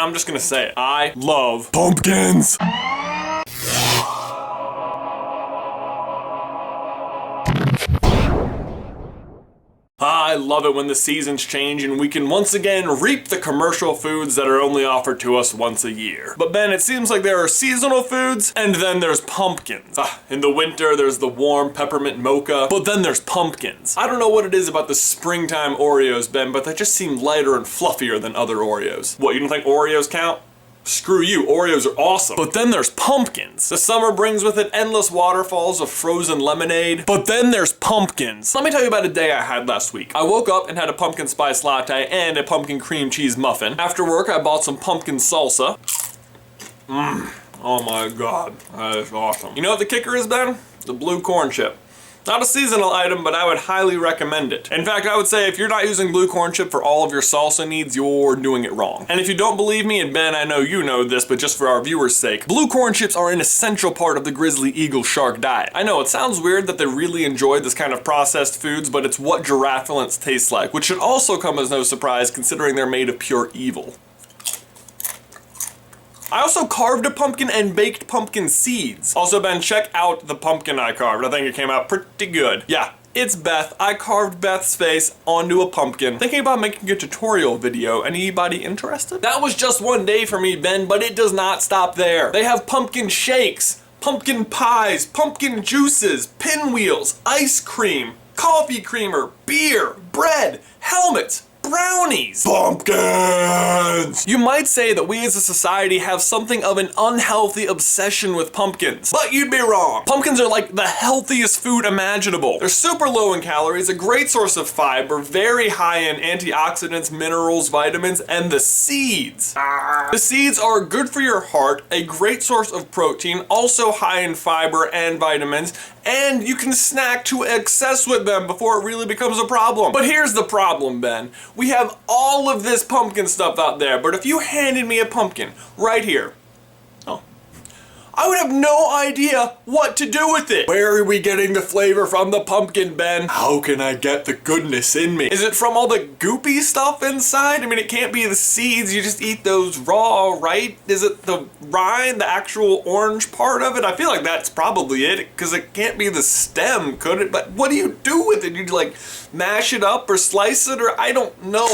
I'm just gonna say it. I love pumpkins. I love it when the seasons change and we can once again reap the commercial foods that are only offered to us once a year. But Ben, it seems like there are seasonal foods and then there's pumpkins. In the winter there's the warm peppermint mocha, but then there's pumpkins. I don't know what it is about the springtime Oreos, Ben, but they just seem lighter and fluffier than other Oreos. What, you don't think Oreos count? Screw you, Oreos are awesome. But then there's pumpkins. The summer brings with it endless waterfalls of frozen lemonade. But then there's pumpkins. Let me tell you about a day I had last week. I woke up and had a pumpkin spice latte and a pumpkin cream cheese muffin. After work, I bought some pumpkin salsa. Oh my God, that is awesome. You know what the kicker is, Ben? The blue corn chip. Not a seasonal item, but I would highly recommend it. In fact, I would say if you're not using blue corn chip for all of your salsa needs, you're doing it wrong. And if you don't believe me, and Ben, I know you know this, but just for our viewers' sake, blue corn chips are an essential part of the grizzly eagle shark diet. I know it sounds weird that they really enjoy this kind of processed foods, but it's what giraffulants taste like, which should also come as no surprise considering they're made of pure evil. I also carved a pumpkin and baked pumpkin seeds. Also, Ben, check out the pumpkin I carved. I think it came out pretty good. Yeah, it's Beth. I carved Beth's face onto a pumpkin. Thinking about making a tutorial video. Anybody interested? That was just one day for me, Ben, but it does not stop there. They have pumpkin shakes, pumpkin pies, pumpkin juices, pinwheels, ice cream, coffee creamer, beer, bread, helmets, brownies! Pumpkins! You might say that we as a society have something of an unhealthy obsession with pumpkins, but you'd be wrong. Pumpkins are like the healthiest food imaginable. They're super low in calories, a great source of fiber, very high in antioxidants, minerals, vitamins, and the seeds. The seeds are good for your heart, a great source of protein, also high in fiber and vitamins, and you can snack to excess with them before it really becomes a problem. But here's the problem, Ben. We have all of this pumpkin stuff out there, but if you handed me a pumpkin right here, I would have no idea what to do with it. Where are we getting the flavor from the pumpkin, Ben? How can I get the goodness in me? Is it from all the goopy stuff inside? I mean, it can't be the seeds, you just eat those raw, right? Is it the rind, the actual orange part of it? I feel like that's probably it, because it can't be the stem, could it? But what do you do with it? You like mash it up or slice it, or I don't know.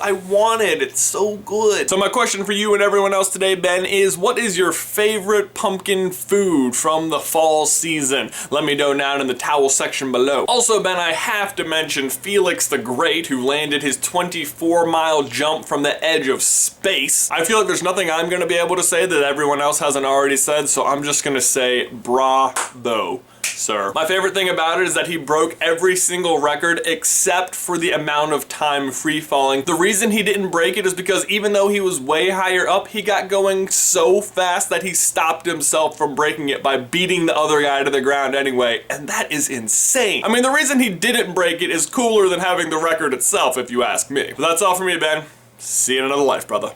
I want it. It's so good. So my question for you and everyone else today, Ben, is what is your favorite pumpkin food from the fall season? Let me know down in the towel section below. Also, Ben, I have to mention Felix the Great, who landed his 24-mile jump from the edge of space. I feel like there's nothing I'm gonna be able to say that everyone else hasn't already said, so I'm just gonna say bravo, sir. My favorite thing about it is that he broke every single record except for the amount of time free falling. The reason he didn't break it is because even though he was way higher up, he got going so fast that he stopped himself from breaking it by beating the other guy to the ground anyway, and that is insane. I mean, the reason he didn't break it is cooler than having the record itself, if you ask me. But that's all for me, Ben. See you in another life, brother.